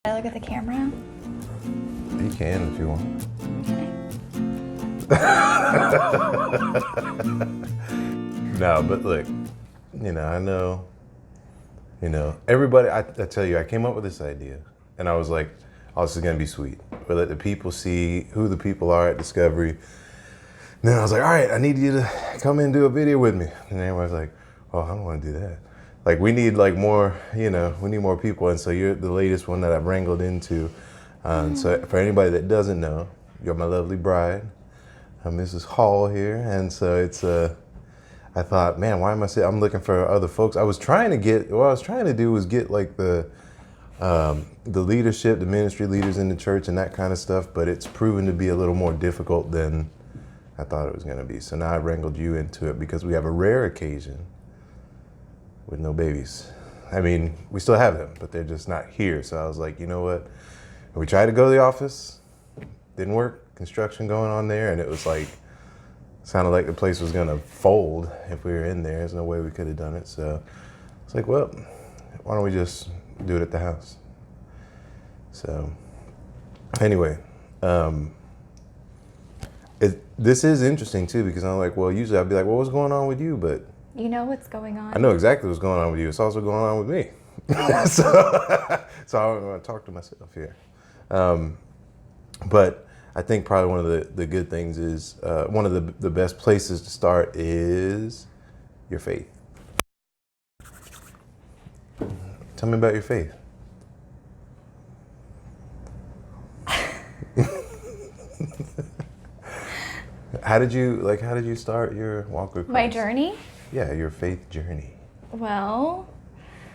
I look at the camera? You can if you want. Okay. No, but look, I know, everybody, I tell you, I came up with this idea and I was like, oh, this is going to be sweet. We'll let the people see who the people are at Discovery. And then I was like, all right, I need you to come in and do a video with me. And everybody's like, oh, I don't want to do that. Like, we need like more, we need more people. And so you're the latest one that I've wrangled into. So for anybody that doesn't know, you're my lovely bride, Mrs. Hall here. And so it's, I thought, man, why am I saying I'm looking for other folks? What I was trying to do was get like the leadership, the ministry leaders in the church and that kind of stuff, but it's proven to be a little more difficult than I thought it was going to be. So now I wrangled you into it because we have a rare occasion with no babies. I mean, we still have them, but they're just not here. So I was like, you know what? We tried to go to the office, didn't work, construction going on there, and it was like, sounded like the place was gonna fold if we were in there. There's no way we could have done it. So it's like, well, why don't we just do it at the house? So anyway, this is interesting too, because I'm like, well, usually I'd be like, well, what's going on with you? But You know what's going on? I know exactly what's going on with you. It's also going on with me. so I'm going to talk to myself here. But I think probably one of the good things is, one of the best places to start is your faith. Tell me about your faith. How did you start your walk with Christ? My journey? Yeah, your faith journey. Well,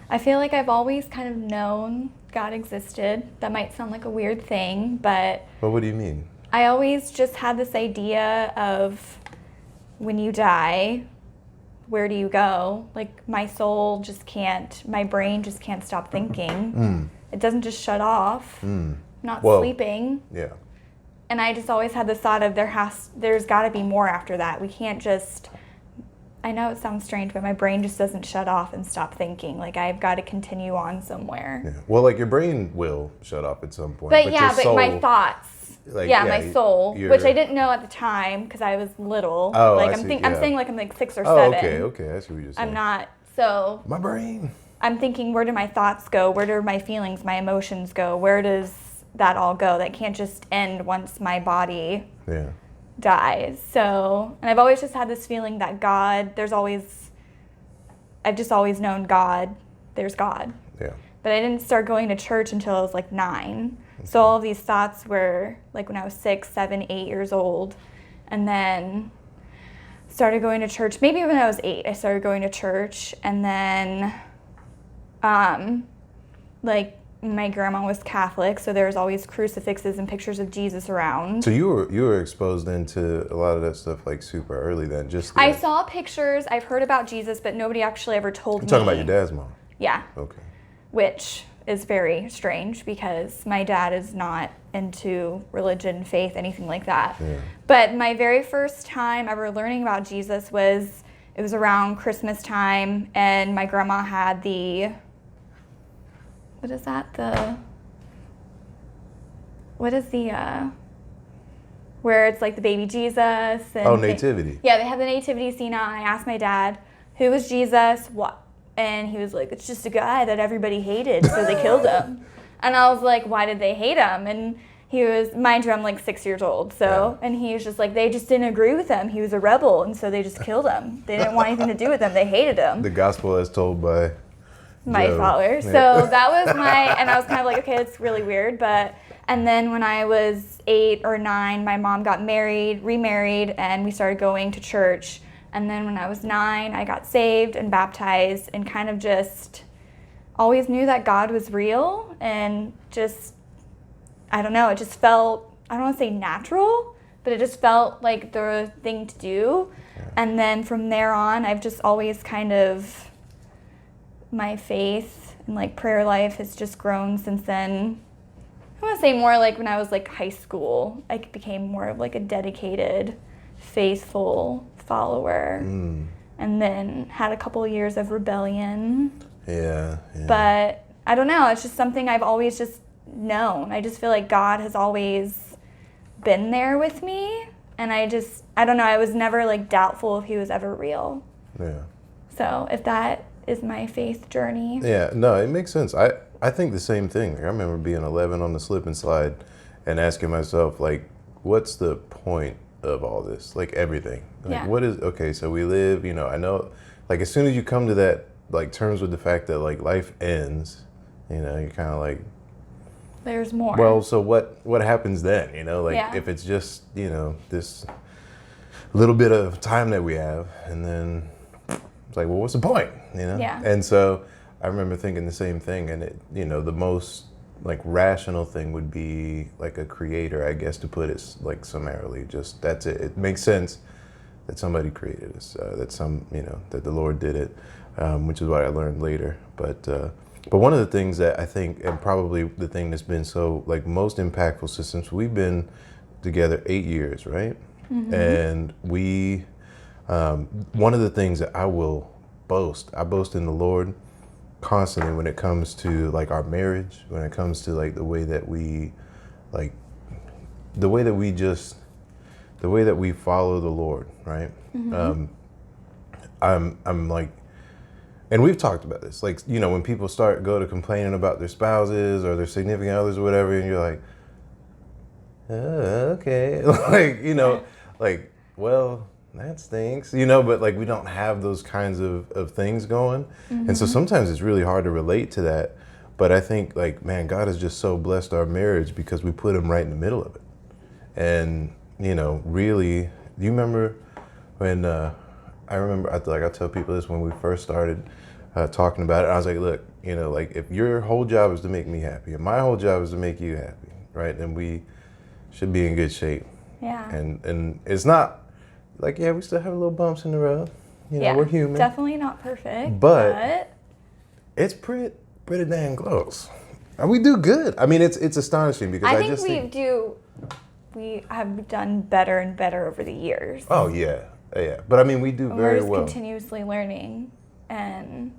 I feel like I've always kind of known God existed. That might sound like a weird thing, but... Well, what do you mean? I always just had this idea of when you die, where do you go? Like, my brain just can't stop thinking. It doesn't just shut off. Not sleeping. Yeah. And I just always had this thought of there's got to be more after that. We can't just, I know it sounds strange, but my brain just doesn't shut off and stop thinking. Like, I've got to continue on somewhere. Yeah. Well, like, your brain will shut off at some point. But your soul, my thoughts. My soul, which I didn't know at the time because I was little. Oh, like, I'm saying like I'm like 6 or 7. Oh, okay, I see what you're saying. I'm not, so. My brain. I'm thinking, where do my thoughts go? Where do my feelings, my emotions go? Where does that all go? That can't just end once my body dies. So, and I've always just had this feeling that God, I've just always known God, there's God. Yeah. But I didn't start going to church until I was like 9. Okay. So all of these thoughts were like when I was 6, 7, 8 years old. And then started going to church. Maybe when I was 8, I started going to church. And then, my grandma was Catholic, so there was always crucifixes and pictures of Jesus around. So you were exposed into a lot of that stuff like super early then, I saw pictures, I've heard about Jesus, but nobody actually ever told me. You're talking about your dad's mom? Yeah. Okay. Which is very strange because my dad is not into religion, faith, anything like that. Yeah. But my very first time ever learning about Jesus was around Christmas time, and my grandma had where it's like the baby Jesus and nativity. Yeah, they have the nativity scene on. I asked my dad, who was Jesus? What? And he was like, it's just a guy that everybody hated, so they killed him. And I was like, why did they hate him? And he was, mind you, I'm like 6 years old, so, and he was just like, they just didn't agree with him. He was a rebel, and so they just killed him. They didn't want anything to do with him. They hated him. The gospel as told by my father. Yeah. So that was and I was kind of like, okay, it's really weird, and then when I was 8 or 9, my mom got remarried, and we started going to church. And then when I was 9, I got saved and baptized and kind of just always knew that God was real, and just, I don't know, it just felt, I don't want to say natural, but it just felt like the thing to do. Yeah. And then from there on, I've just always kind of, my faith and like prayer life has just grown since then. I want to say more like when I was like high school, I became more of like a dedicated, faithful follower. And then had a couple of years of rebellion. Yeah. But I don't know, it's just something I've always just known. I just feel like God has always been there with me. And I don't know, I was never like doubtful if he was ever real. Yeah. So if that is my faith journey. Yeah, no, it makes sense. I think the same thing. Like, I remember being 11 on the slip and slide and asking myself, like, what's the point of all this? Like, everything. Like, what is, okay, so we live, you know, I know, like, as soon as you come to that, like, terms with the fact that, like, life ends, you know, you're kind of like, there's more. well, so what happens then, you know? Like, if it's just, you know, this little bit of time that we have, and then it's like, well, what's the point, you know? Yeah. And so I remember thinking the same thing, and it, you know, the most like rational thing would be like a creator, I guess, to put it like summarily. Just that's it. It makes sense that somebody created us, that you know, that the Lord did it, which is what I learned later. But one of the things that I think, and probably the thing that's been so like most impactful since we've been together 8 years, right? Mm-hmm. And we, one of the things that I boast in the Lord constantly when it comes to like our marriage, when it comes to like the way that we follow the Lord, right? Mm-hmm. I'm like, and we've talked about this, like, you know, when people go to complaining about their spouses or their significant others or whatever, and you're like, okay, like, you know, like, well, that stinks, you know, but like we don't have those kinds of things going. Mm-hmm. And so sometimes it's really hard to relate to that. But I think like, man, God has just so blessed our marriage because we put him right in the middle of it. And, you know, really, do you remember when, I tell people this when we first started talking about it, I was like, look, you know, like if your whole job is to make me happy and my whole job is to make you happy, right? Then we should be in good shape. Yeah. And it's not, like, yeah, we still have little bumps in the road. You know, we're human. Definitely not perfect. But it's pretty dang close. And we do good. I mean, it's astonishing because I think we have done better and better over the years. Oh, yeah. Yeah. But I mean, we do very well. We're just continuously learning and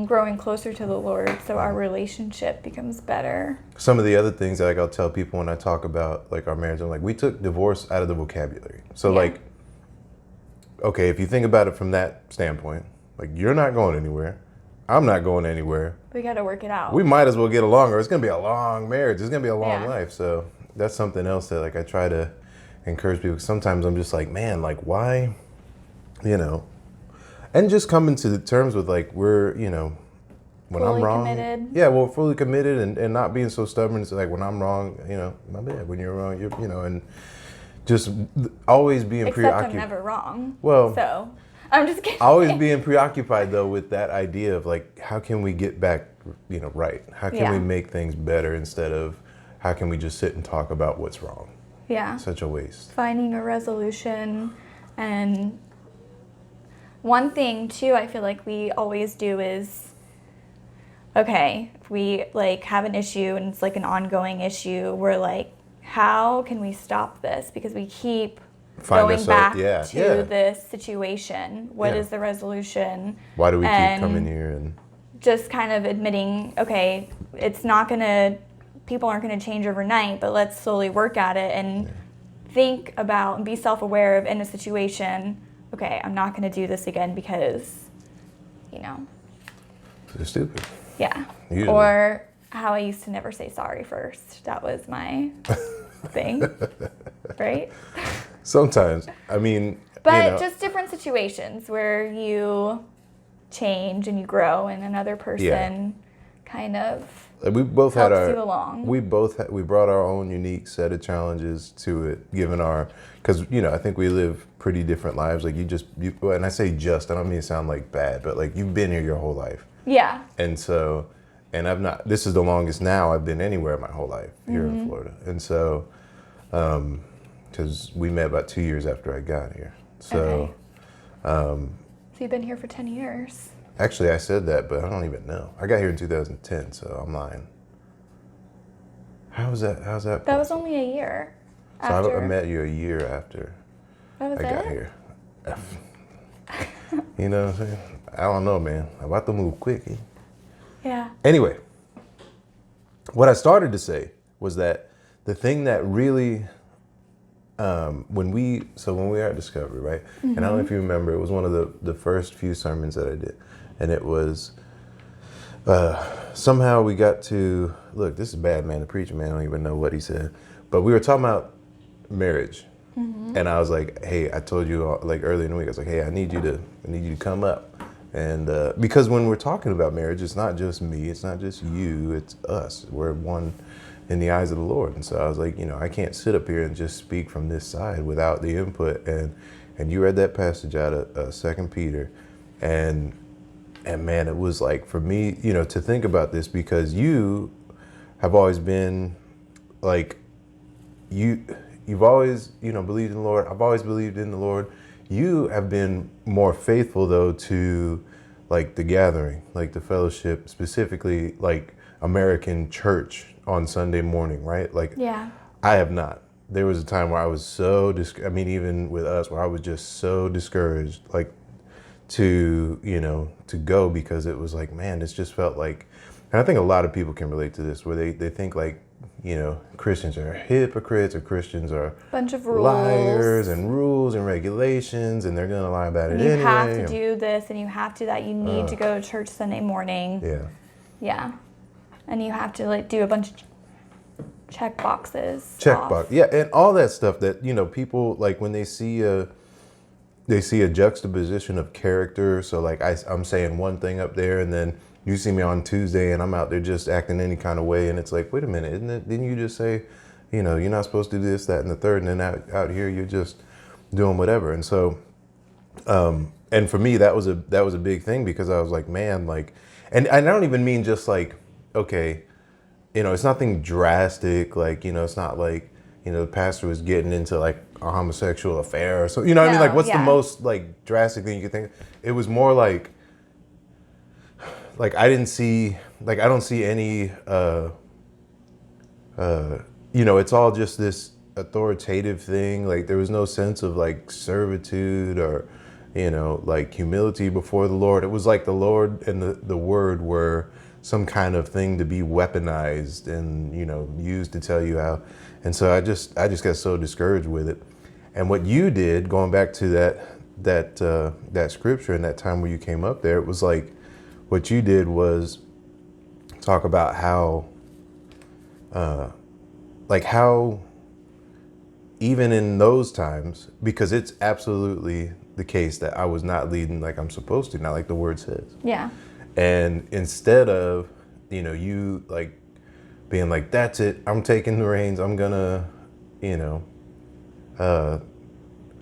growing closer to the Lord so our relationship becomes better. Some of the other things that like, I'll tell people when I talk about like our marriage, I'm like, we took divorce out of the vocabulary. So like, okay, if you think about it from that standpoint, like you're not going anywhere, I'm not going anywhere. We got to work it out. We might as well get along, or it's going to be a long marriage. It's going to be a long life. So that's something else that like I try to encourage people. Sometimes I'm just like, man, like why, you know, and just coming to the terms with like we're, you know, when fully I'm wrong, committed. Yeah, well, fully committed and not being so stubborn. It's like when I'm wrong, you know, my bad. When you're wrong, you're, you know, and just always being preoccupied. Except I'm never wrong. Well, so I'm just kidding. Always being preoccupied though with that idea of like, how can we get back, you know, right? How can we make things better instead of how can we just sit and talk about what's wrong? Yeah. Such a waste. Finding a resolution. And one thing too, I feel like we always do is, okay, if we like have an issue and it's like an ongoing issue, we're like, how can we stop this? Because we keep going back to this situation. What is the resolution? Why do we keep coming here? And just kind of admitting, okay, it's not people aren't going to change overnight, but let's slowly work at it and think about and be self-aware of in a situation, okay, I'm not going to do this again because, you know. They're stupid. Yeah. Usually. Or how I used to never say sorry first. That was my thing. Right? Sometimes. I mean, but you know, just different situations where you change and you grow and another person kind of we both helps had you along. We brought our own unique set of challenges to it, given because, you know, I think we live pretty different lives. Like and I say just, I don't mean to sound like bad, but like you've been here your whole life. Yeah. And so, and this is the longest now I've been anywhere my whole life here in Florida. And so, because we met about 2 years after I got here. So, so you've been here for 10 years. Actually, I said that, but I don't even know. I got here in 2010, so I'm lying. How's that? That was only a year. So I met you a year after I got here. You know what I'm saying? I don't know, man. I'm about to move quick. Yeah. Anyway, what I started to say was that the thing that really, when we were at Discovery, right? And I don't know if you remember, it was one of the first few sermons that I did. And it was, somehow we got to, look, this is bad, man. The preacher, man, I don't even know what he said. But we were talking about marriage. And I was like, hey, I told you like earlier in the week, I was like, hey, I need you to come up. And because when we're talking about marriage, it's not just me, it's not just you, it's us. We're one in the eyes of the Lord. And so I was like, I can't sit up here and just speak from this side without the input. And you read that passage out of 2 Peter. And man, it was like, for me, to think about this, because you have always been like, you've always, believed in the Lord. I've always believed in the Lord. You have been more faithful, though, to like the gathering, like the fellowship, specifically like American church on Sunday morning, right? Like, Yeah. I have not. There was a time where I was so, even with us, where I was just so discouraged, like to go, because it was like, man, this just felt like, and I think a lot of people can relate to this, where they think like, Christians are hypocrites, or Christians are bunch of rules, liars and rules and regulations, and they're gonna lie about it you anyway. have to do this, and you have to that. You need to go to church Sunday morning. Yeah. And you have to like do a bunch of check boxes. Yeah, and all that stuff that people like when they see a juxtaposition of character. So like I'm saying one thing up there, and then you see me on Tuesday and I'm out there just acting any kind of way, and it's like, wait a minute, didn't you just say, you're not supposed to do this, that, and the third, and then out here you're just doing whatever. And so, and for me that was a big thing, because I was like, man, like, and I don't even mean just like, okay, it's nothing drastic, like, it's not like, the pastor was getting into like a homosexual affair or so, what I mean? Like, what's the most like drastic thing you could think of? It was more like I don't see any, it's all just this authoritative thing. Like, there was no sense of like servitude or, like humility before the Lord. It was like the Lord and the word were some kind of thing to be weaponized and, used to tell you how. And so I just got so discouraged with it. And what you did, going back to that scripture and that time where you came up there, it was like, what you did was talk about how even in those times, because it's absolutely the case that I was not leading like I'm supposed to, not like the word says. Yeah. And instead of, you like being like, that's it, I'm taking the reins, I'm gonna,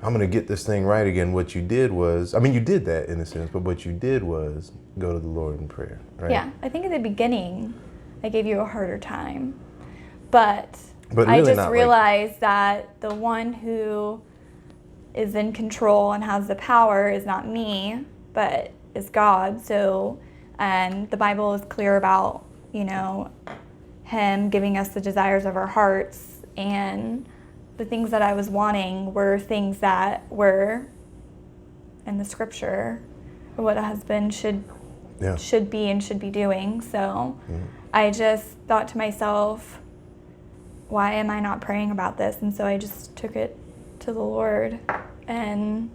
I'm gonna get this thing right again. What you did was, you did that in a sense, but what you did was go to the Lord in prayer, right? Yeah, I think at the beginning, I gave you a harder time, but really I just realized that the one who is in control and has the power is not me, but is God. So, and the Bible is clear about, Him giving us the desires of our hearts, and the things that I was wanting were things that were in the scripture, what a husband should be and should be doing. So I just thought to myself, why am I not praying about this? And so I just took it to the Lord and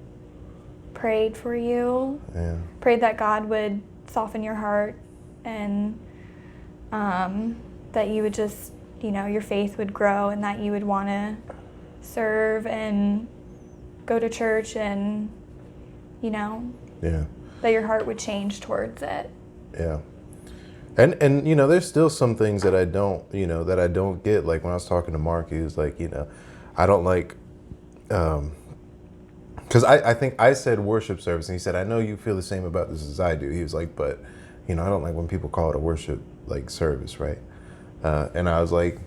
prayed for you. Yeah. Prayed that God would soften your heart, and that you would just, your faith would grow, and that you would want to serve and go to church, and that your heart would change towards it. Yeah. And there's still some things that I don't get. Like when I was talking to Mark, he was like, I don't like, because I think I said worship service, and he said, I know you feel the same about this as I do. He was like, but I don't like when people call it a worship like service, right? And I was like,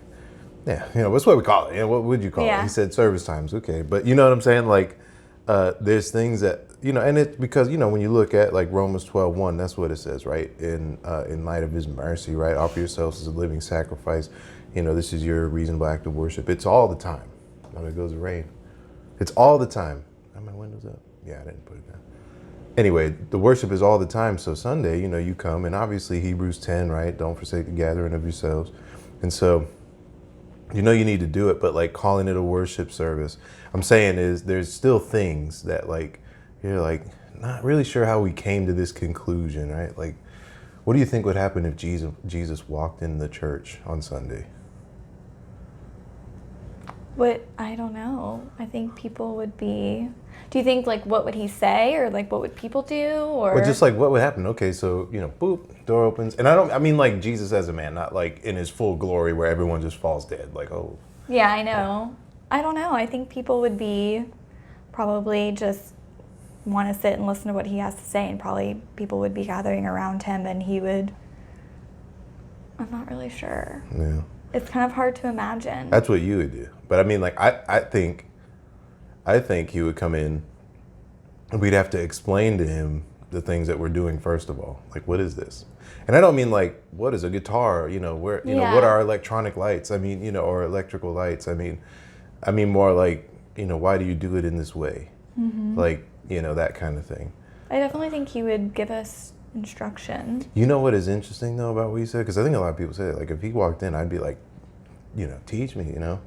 yeah, that's what we call it. What would you call it? He said service times, okay. But you know what I'm saying? Like, there's things that, and it's because, when you look at like Romans 12:1, that's what it says, right? In light of His mercy, right? Offer yourselves as a living sacrifice. This is your reasonable act of worship. It's all the time. Oh, there goes the rain. It's all the time. Are my windows up? Yeah, I didn't put it down. Anyway, the worship is all the time. So Sunday, you come, and obviously Hebrews 10, right? Don't forsake the gathering of yourselves. And so, you know, you need to do it, but like calling it a worship service, I'm saying is there's still things that like, you're like, not really sure how we came to this conclusion, right? Like, what do you think would happen if Jesus walked in the church on Sunday? I don't know. I think people would be. Do you think like what would he say, or like what would people do, or? Well, just like what would happen? Okay, so you know, boop, door opens, and I mean like Jesus as a man, not like in his full glory where everyone just falls dead. Like, oh. Yeah, I know. I don't know. I think people would be probably just want to sit and listen to what he has to say, and probably people would be gathering around him, and he would. I'm not really sure. Yeah. It's kind of hard to imagine. That's what you would do. But I mean, like, I think he would come in and we'd have to explain to him the things that we're doing, first of all. Like, what is this? And I don't mean like, what is a guitar? You know, where, you know, what are electronic lights? I mean, you know, or electrical lights. I mean more like, you know, why do you do it in this way? Mm-hmm. Like, you know, that kind of thing. I definitely think he would give us instruction. You know what is interesting though about what you said? Because I think a lot of people say it. Like if he walked in, I'd be like, you know, teach me, you know.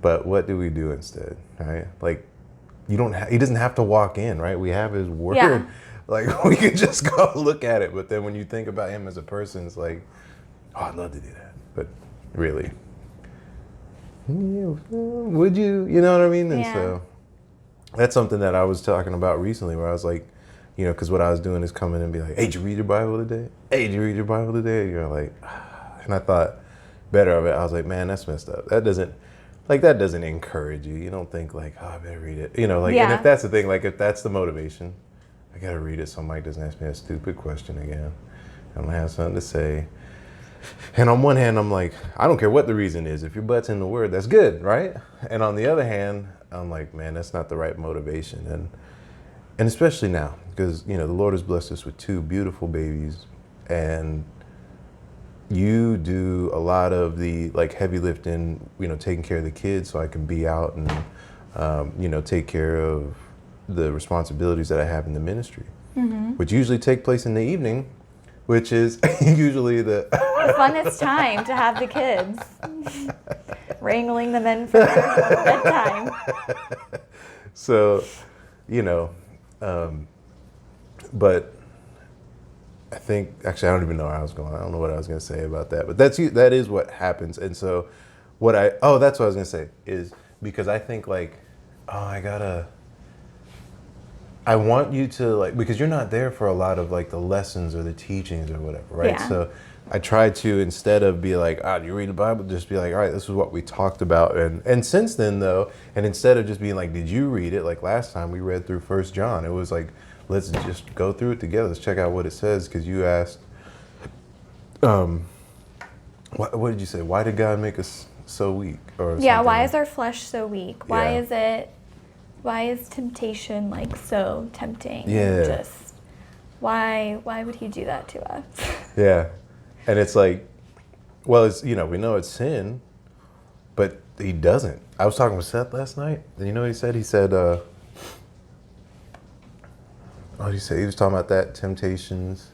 But what do we do instead, right? Like, he doesn't have to walk in, right? We have his word. Yeah. Like we could just go look at it. But then when you think about him as a person, it's like, oh, I'd love to do that. But really, would you? You know what I mean? And so that's something that I was talking about recently, where I was like, you know, because what I was doing is coming and be like, hey, did you read your Bible today? Hey, did you read your Bible today? And you're like, and I thought better of it. I was like, man, that's messed up. That doesn't encourage you. You don't think like, oh, I better read it. You know, like, and if that's the thing, like if that's the motivation, I got to read it so Mike doesn't ask me a stupid question again. I'm going to have something to say. And on one hand, I'm like, I don't care what the reason is. If your butt's in the word, that's good, right? And on the other hand, I'm like, man, that's not the right motivation. And especially now, because, you know, the Lord has blessed us with 2 beautiful babies, and you do a lot of the like heavy lifting, you know, taking care of the kids so I can be out and, you know, take care of the responsibilities that I have in the ministry, which usually take place in the evening, which is usually the funnest time to have the kids, wrangling them in for their bedtime. So, you know, but I think, actually, I don't even know where I was going. I don't know what I was going to say about that, but that is what happens. And so that's what I was going to say, is because I think like, I want you to like, because you're not there for a lot of like the lessons or the teachings or whatever, right? Yeah. So I try to, instead of be like, do you read the Bible? Just be like, all right, this is what we talked about. And since then though, and instead of just being like, did you read it? Like last time we read through 1 John, it was like, let's just go through it together. Let's check out what it says. Because you asked, what did you say? Why did God make us so weak? Or why is our flesh so weak? Why is temptation like so tempting? Yeah. Just why would he do that to us? Yeah. And it's like, well, it's, you know, we know it's sin, but he doesn't. I was talking with Seth last night, and you know what he said? He said, what did he say? He was talking about that, temptations.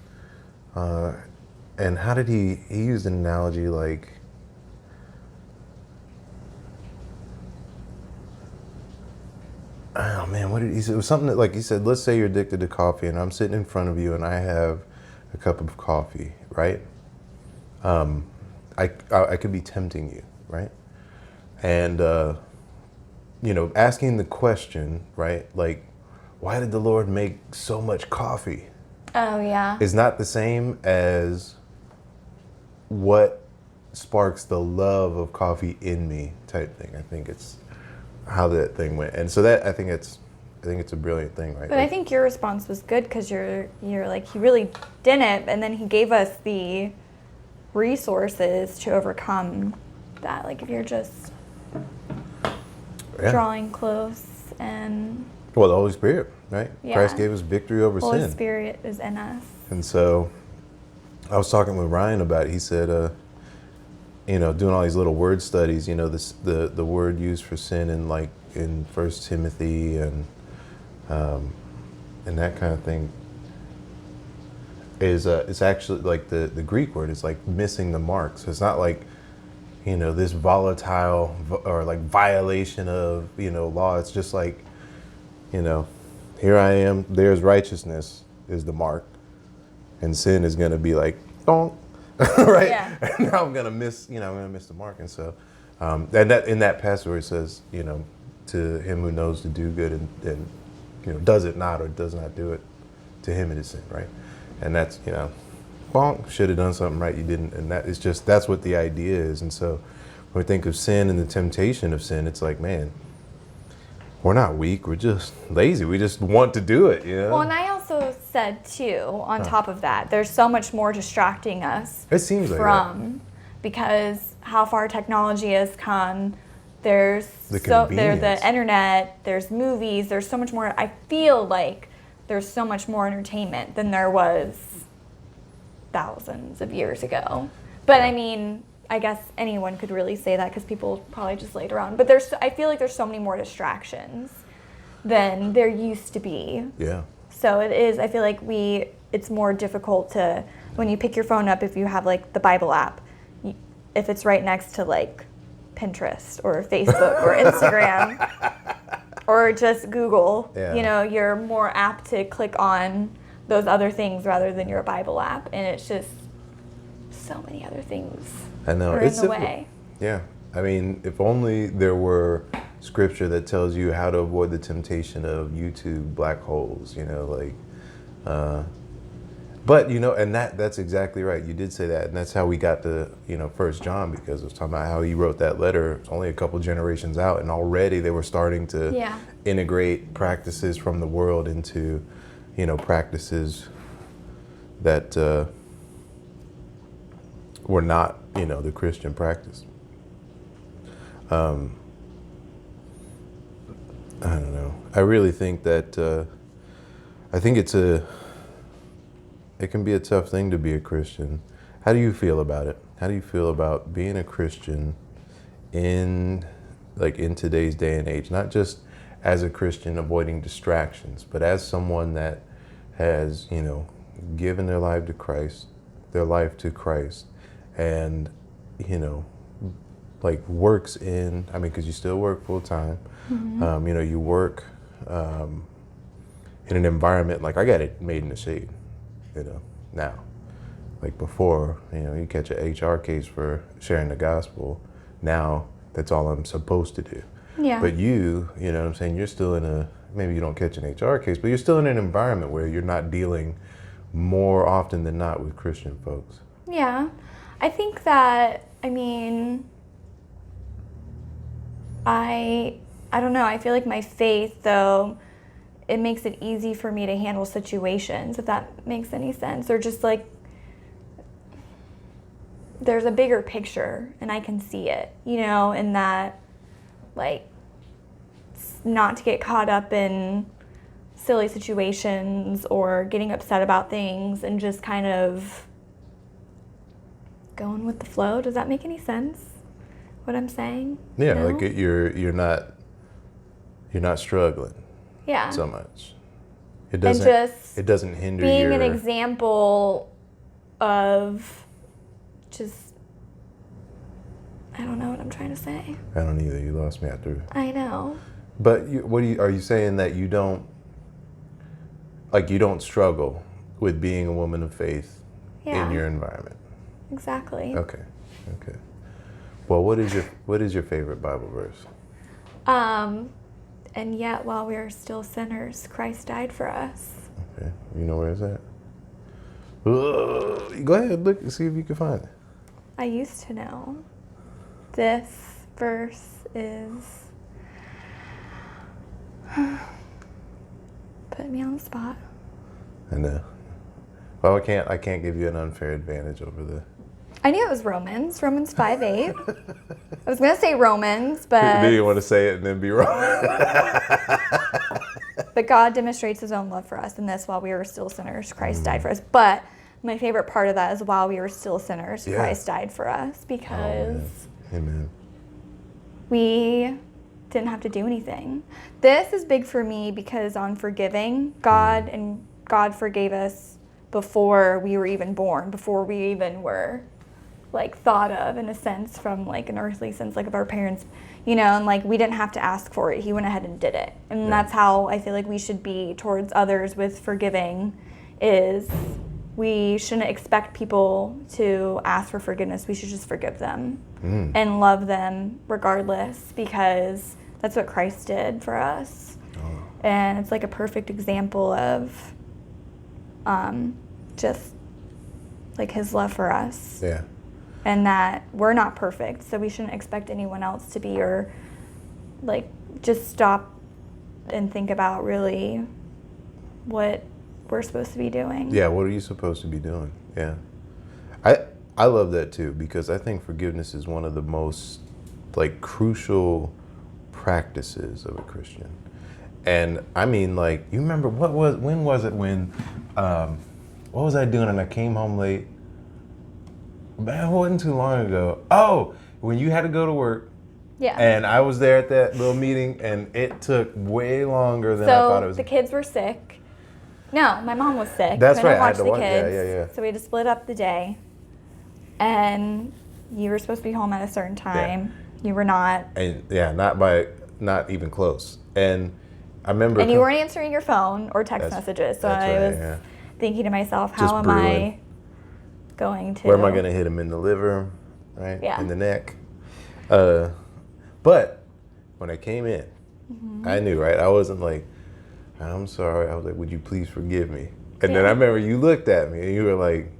And how did he used an analogy like, oh man, what did he say? It was something that, like, he said, let's say you're addicted to coffee and I'm sitting in front of you and I have a cup of coffee, right? I could be tempting you, right? And, you know, asking the question, right? Like, why did the Lord make so much coffee? Oh, yeah. Is not the same as what sparks the love of coffee in me type thing. I think it's how that thing went. And so that, I think it's a brilliant thing, right? But like, I think your response was good, because you're like, he really didn't, and then he gave us the resources to overcome that. Like if you're just drawing close and... Well, the Holy Spirit, right? Yeah. Christ gave us victory over sin. Holy Spirit is in us. And so I was talking with Ryan about it. He said, you know, doing all these little word studies, you know, the word used for sin in like in 1 Timothy and that kind of thing is it's actually like the Greek word is like missing the mark. So it's not like this volatile or like violation of, law. It's just like, here I am, there's righteousness is the mark, and sin is going to be like, donk, right? Yeah. And now I'm going to miss the mark. And so, and that in that passage where it says, to him who knows to do good and does it not or does not do it, to him it is sin, right? And that's, bonk, should have done something right, you didn't. And that's what the idea is. And so when we think of sin and the temptation of sin, it's like, man, we're not weak, we're just lazy. We just want to do it, Well, and I also said too, on top of that, there's so much more distracting us It seems like from, because how far technology has come. There's The there's convenience. the internet, there's movies, there's so much more. I feel like there's so much more entertainment than there was thousands of years ago. But I mean, I guess anyone could really say that because people probably just laid around. But I feel like there's so many more distractions than there used to be. Yeah. So it is, I feel like it's more difficult to, when you pick your phone up, if you have like the Bible app, if it's right next to like Pinterest or Facebook or Instagram or just Google, Yeah. you're more apt to click on those other things rather than your Bible app. And it's just so many other things I know. are in the way. Yeah. I mean, if only there were scripture that tells you how to avoid the temptation of YouTube black holes, but and that's exactly right. You did say that, and that's how we got to, 1 John, because it was talking about how he wrote that letter. It's only a couple generations out, and already they were starting to integrate practices from the world into, practices that were not, the Christian practice. I don't know. I really think that I think it can be a tough thing to be a Christian. How do you feel about it? How do you feel about being a Christian in today's day and age? Not just as a Christian avoiding distractions, but as someone that has, given their life to Christ, and, works in, because you still work full time. Mm-hmm. You work in an environment, like I got it made in the shade, now. Like before, you catch an HR case for sharing the gospel. Now, that's all I'm supposed to do. Yeah. But you know what I'm saying, you're still maybe you don't catch an HR case, but you're still in an environment where you're not dealing more often than not with Christian folks. Yeah. I think that, I don't know, I feel like my faith, though, it makes it easy for me to handle situations, if that makes any sense. Or just like, there's a bigger picture and I can see it, in that, not to get caught up in silly situations or getting upset about things and just kind of going with the flow. Does that make any sense, what I'm saying? Yeah, No? like you're not struggling. Yeah. So much. And just it doesn't hinder being your... an example of just, I don't know what I'm trying to say. I don't either. You lost me after. I know. But are you saying that you don't struggle with being a woman of faith in your environment? Exactly. Okay. Well, what is your favorite Bible verse? And yet, while we are still sinners, Christ died for us. Okay. You know where it's at? Go ahead, look and see if you can find it. I used to know. This verse is... Put me on the spot. I know. Well, I can't give you an unfair advantage over the... I knew it was Romans 5:8. I was going to say Romans, but... Do you want to say it and then be wrong? But God demonstrates his own love for us in this: while we were still sinners, Christ died for us. But my favorite part of that is while we were still sinners, Christ died for us, because Amen. we didn't have to do anything. This is big for me because on forgiving, God forgave us before we were even born, before we even were like thought of in a sense from like an earthly sense, like of our parents, you know, and like we didn't have to ask for it. He went ahead and did it. And that's how I feel like we should be towards others with forgiving, is we shouldn't expect people to ask for forgiveness. We should just forgive them and love them regardless, because that's what Christ did for us. And it's like a perfect example of just like his love for us. Yeah. And that we're not perfect, so we shouldn't expect anyone else to be, or like just stop and think about really what we're supposed to be doing. Yeah, what are you supposed to be doing? Yeah. I love that too, because I think forgiveness is one of the most like crucial practices of a Christian. And I mean, like, you remember what was I doing and I came home late? Man, it wasn't too long ago. Oh, when you had to go to work. Yeah. And I was there at that little meeting, and it took way longer than I thought it was. So the kids were sick. No, my mom was sick. That's right. I had to watch the kids. kids. Yeah. So we had to split up the day. And you were supposed to be home at a certain time. Yeah. You were not. And yeah, not even close. And I remember. And you weren't answering your phone or text messages. So I was thinking to myself, how am I going to? Where am I going to hit him in the liver, right? Yeah. In the neck. But when I came in, I knew, right? I wasn't like, I'm sorry. I was like, would you please forgive me? And then I remember you looked at me and you were like,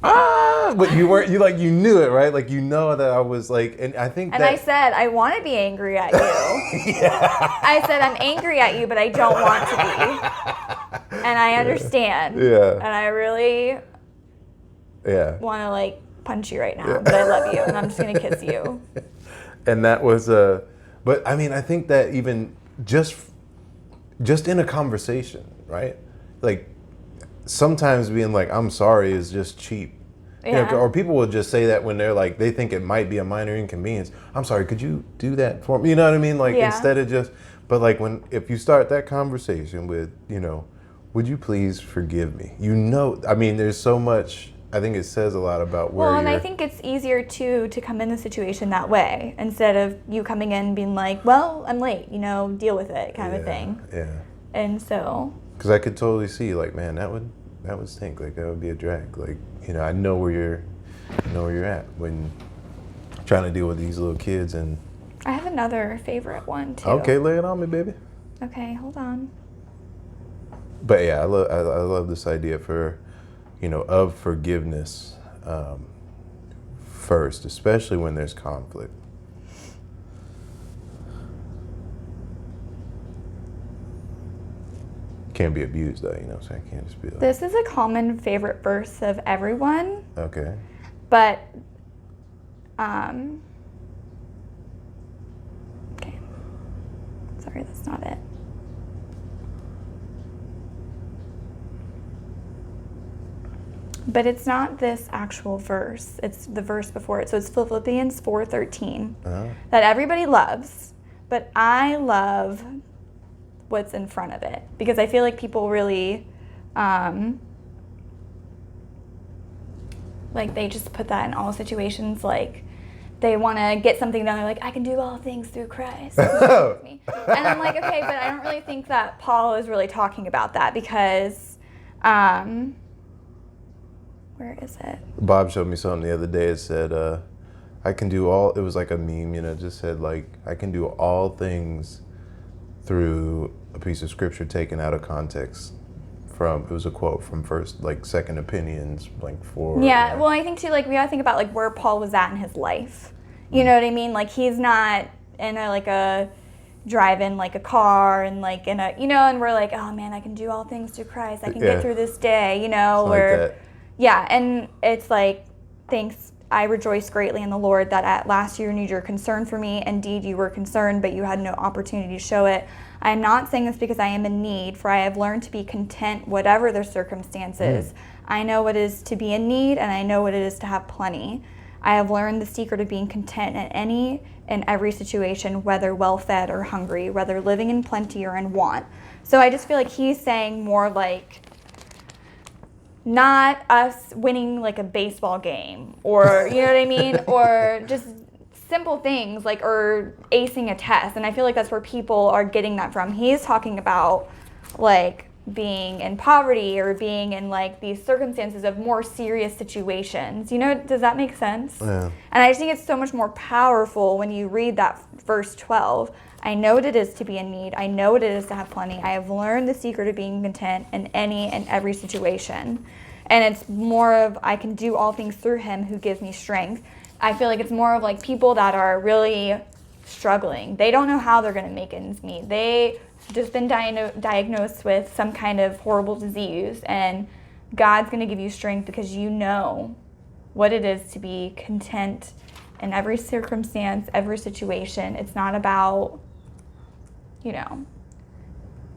but you weren't, you knew it, right? Like, you know that I was like, and I think I said, I want to be angry at you. Yeah. I said, I'm angry at you, but I don't want to be. And I understand. Yeah. And I really want to like punch you right now, but I love you and I'm just going to kiss you. And that was, but I mean, I think that even just in a conversation, right? Like, sometimes being like, I'm sorry is just cheap. Yeah. You know, or people will just say that when they're like, they think it might be a minor inconvenience. I'm sorry, could you do that for me? You know what I mean? Like, instead of just, but like if you start that conversation with, you know, would you please forgive me? You know, I mean, there's so much, I think it says a lot about where and I think it's easier to come in the situation that way, instead of you coming in and being like, well, I'm late, you know, deal with it kind of thing. Yeah. And so. Because I could totally see, like, man, that would stink. Like, that would be a drag. Like, you know, I know where you're at when trying to deal with these little kids. And I have another favorite one too. Okay, lay it on me, baby. Okay, hold on. But yeah, I love this idea for, you know, of forgiveness first, especially when there's conflict. Can't be abused though, you know, so I can't just be like. This is a common favorite verse of everyone. Okay. But, okay. Sorry, that's not it. But it's not this actual verse. It's the verse before it. So it's Philippians 4:13. That everybody loves, but I love what's in front of it, because I feel like people really like they just put that in all situations. Like they want to get something done, they're like, I can do all things through Christ. And I'm like, okay, but I don't really think that Paul is really talking about that, because where is it? Bob showed me something the other day. It said, I can do all, it was like a meme, you know, it just said like, I can do all things through a piece of scripture taken out of context. It was a quote from Second Opinions, like 4. Yeah, well, I think too, like we gotta think about like where Paul was at in his life. You know what I mean? Like he's not in a driving like a car and like in a, you know, and we're like, oh man, I can do all things through Christ. I can get through this day, you know, yeah, and it's like, thanks, I rejoice greatly in the Lord that at last you renewed your concern for me. Indeed, you were concerned, but you had no opportunity to show it. I am not saying this because I am in need, for I have learned to be content whatever the circumstances. I know what it is to be in need, and I know what it is to have plenty. I have learned the secret of being content in any and every situation, whether well-fed or hungry, whether living in plenty or in want. So I just feel like he's saying more like, not us winning like a baseball game or, you know what I mean? Or just simple things like, or acing a test. And I feel like that's where people are getting that from. He's talking about like being in poverty or being in like these circumstances of more serious situations. You know, does that make sense? Yeah. And I just think it's so much more powerful when you read that verse 12. I know what it is to be in need. I know what it is to have plenty. I have learned the secret of being content in any and every situation. And it's more of, I can do all things through him who gives me strength. I feel like it's more of like people that are really struggling. They don't know how they're going to make ends meet. They just been diagnosed with some kind of horrible disease, and God's going to give you strength because you know what it is to be content in every circumstance, every situation. It's not about, you know,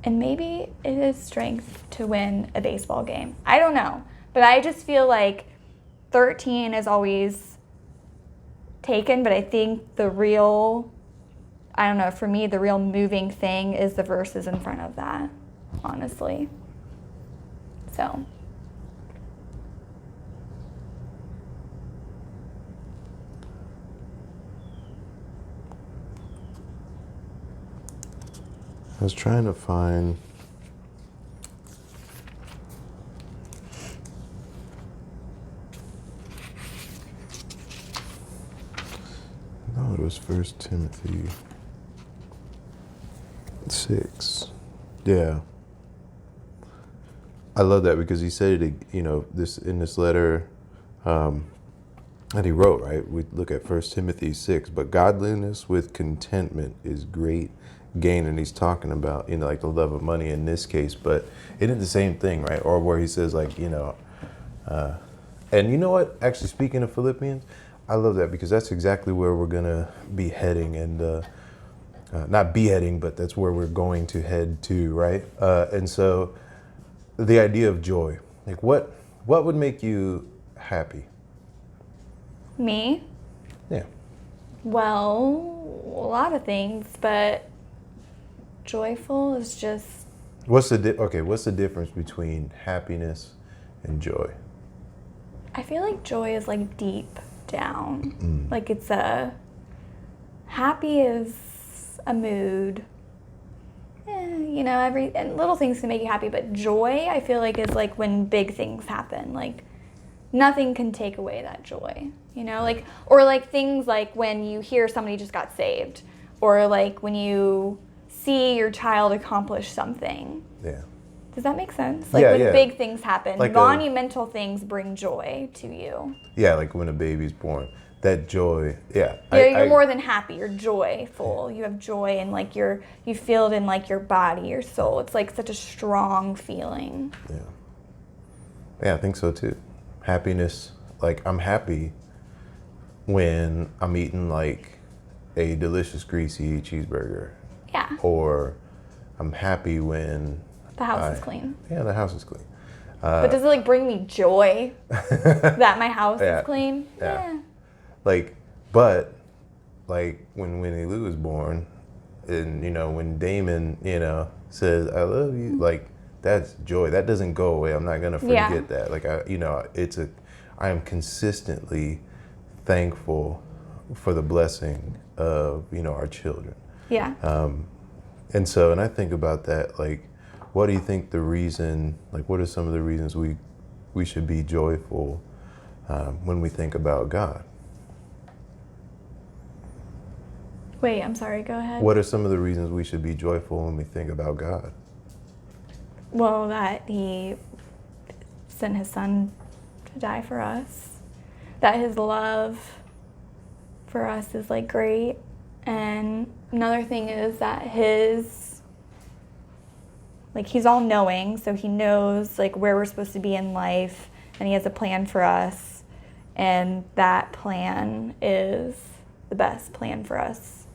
and maybe it is strength to win a baseball game. I don't know, but I just feel like 13 is always taken, but I think the real, I don't know, for me, the real moving thing is the verses in front of that, honestly. So. I was trying to find. No, it was 1 Timothy 6. Yeah. I love that because he said it, you know, this in this letter that he wrote, right? We look at 1 Timothy 6, but godliness with contentment is great gain. And he's talking about, you know, like the love of money in this case, but it is the same thing, right? Or where he says like, you know, and you know what? Actually, speaking of Philippians, I love that because that's exactly where we're going to be heading and not be heading, but that's where we're going to head to, right? And so the idea of joy, like what would make you happy? Me? Yeah. Well, a lot of things, but joyful is just... What's the difference between happiness and joy? I feel like joy is like deep down. Like it's happy is a mood. You know, and little things can make you happy, but joy I feel like is like when big things happen. Like nothing can take away that joy. You know, like, or like things like when you hear somebody just got saved, or like when you see your child accomplish something. Yeah. Does that make sense? Like when big things happen, like monumental things bring joy to you. Yeah, like when a baby's born, that joy. Yeah. You're more than happy. You're joyful. You have joy, and like you feel it in like your body, your soul. It's like such a strong feeling. Yeah. Yeah, I think so too. Happiness, like I'm happy when I'm eating like a delicious greasy cheeseburger. Yeah. Or I'm happy when the house is clean. Yeah, the house is clean. But does it like bring me joy that my house is clean? Yeah. Like, but like when Winnie Lou was born, and you know when Damon, you know, says I love you, like that's joy. That doesn't go away. I'm not gonna forget that. Like I am consistently thankful for the blessing of, you know, our children. Yeah. And I think about that, like, what do you think what are some of the reasons we should be joyful when we think about God? Wait, I'm sorry, go ahead. What are some of the reasons we should be joyful when we think about God? Well, that he sent his son to die for us, that his love for us is like great. And another thing is that he's all knowing, so he knows like where we're supposed to be in life, and he has a plan for us, and that plan is the best plan for us.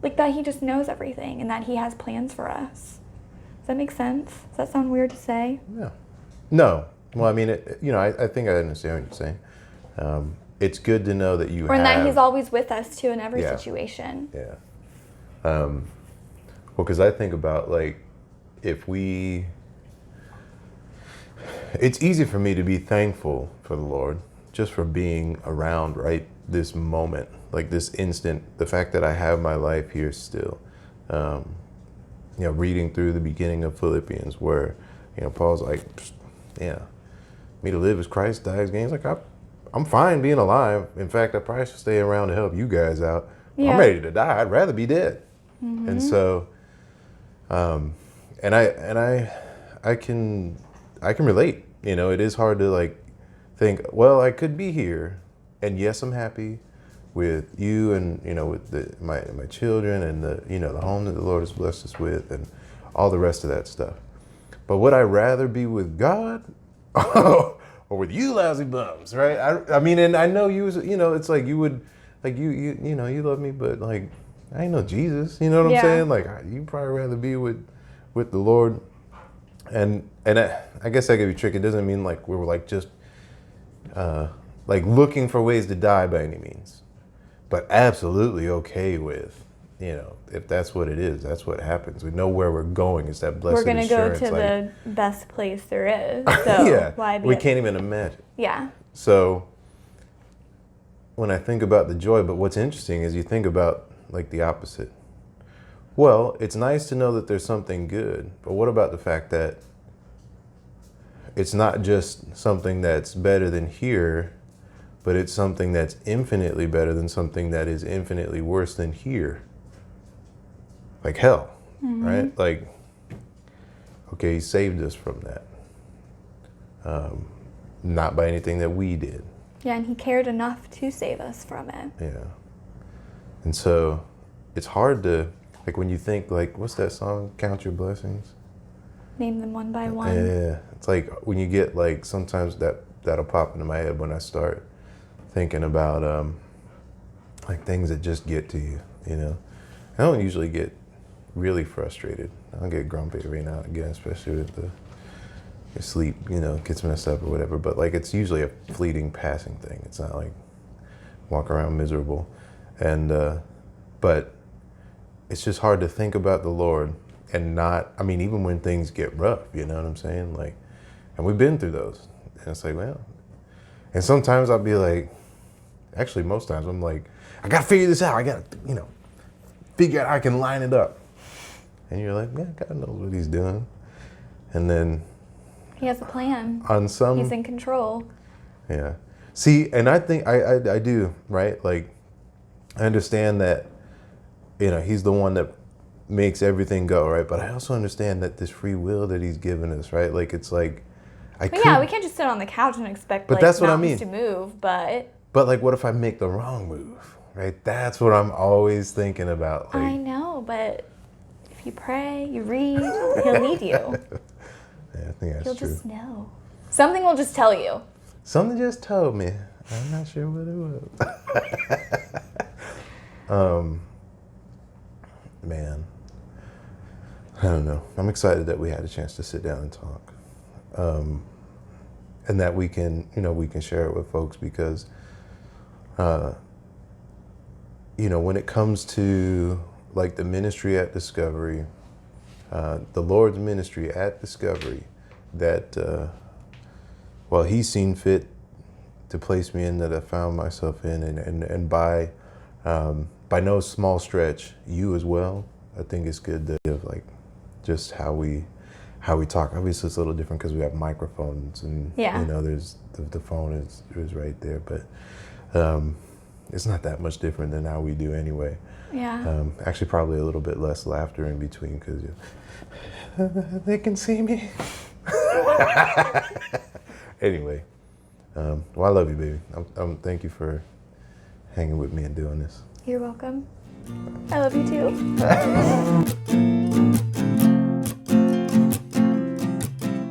Like that he just knows everything and that he has plans for us. Does that make sense? Does that sound weird to say? Yeah. No. Well, I mean, I think I understand what you're saying. It's good to know that you or that he's always with us too in every situation. Yeah. Well, because I think about like if we it's easy for me to be thankful for the Lord just for being around right this moment, like this instant, the fact that I have my life here still. Reading through the beginning of Philippians where, Paul's like, yeah, me to live is Christ, die is gain. Like, I'm fine being alive. In fact, I probably should stay around to help you guys out. Yeah. I'm ready to die. I'd rather be dead. Mm-hmm. And so, and I can relate. It is hard to like think, well, I could be here, and yes, I'm happy with you and with my children and the home that the Lord has blessed us with and all the rest of that stuff. But would I rather be with God or with you lousy bums, right? I mean, and I know it's like you would, like you love me, but like I ain't no Jesus, you know what I'm saying? Like you probably rather be with the Lord, and I guess that could be tricky. It doesn't mean like we're like just like looking for ways to die by any means. But absolutely okay with, if that's what it is, that's what happens. We know where we're going. It's that blessed assurance. We're going to go to the best place there is. So why be we can't even imagine. Yeah. So when I think about the joy, but what's interesting is you think about like the opposite. Well, it's nice to know that there's something good, but what about the fact that it's not just something that's better than here, but it's something that's infinitely better than something that is infinitely worse than here. Like hell, right? Like, okay, he saved us from that. Not by anything that we did. Yeah, and he cared enough to save us from it. Yeah. And so it's hard to, like when you think like, what's that song? Count Your Blessings. Name them one by one. Yeah. It's like when you get like, sometimes that'll pop into my head when I start thinking about like things that just get to you, I don't usually get really frustrated. I'll get grumpy every now and again, especially with your sleep, gets messed up or whatever. But like it's usually a fleeting passing thing. It's not like walk around miserable. And but it's just hard to think about the Lord and not, I mean, even when things get rough, you know what I'm saying? Like, and we've been through those. And it's like, well, and sometimes I'll be like, actually, most times I'm like, I gotta figure this out. I gotta, figure out how I can line it up. And you're like, yeah, God knows what he's doing. And then he has a plan. He's in control. Yeah. See, and I think I do, right? Like, I understand that, he's the one that makes everything go, right? But I also understand that this free will that he's given us, right? Like, it's like, we can't just sit on the couch and expect that's what mountains to move, But like, what if I make the wrong move, right? That's what I'm always thinking about. Like, I know, but if you pray, you read, he'll lead you. Yeah, I think that's He'll true. just know. Something will just tell you. Something just told me. I'm not sure what it was. Man, I don't know. I'm excited that we had a chance to sit down and talk. And that we can share it with folks because, when it comes to like the ministry at Discovery, the Lord's ministry at Discovery, that, he's seen fit to place me in, that I found myself in, and by no small stretch, you as well. I think it's good to give like just how we talk. Obviously, it's a little different because we have microphones, and there's the phone is right there, but it's not that much different than how we do anyway. Yeah. Actually, probably a little bit less laughter in between because they can see me. Anyway, I love you, baby. Thank you for hanging with me and doing this. You're welcome. I love you too.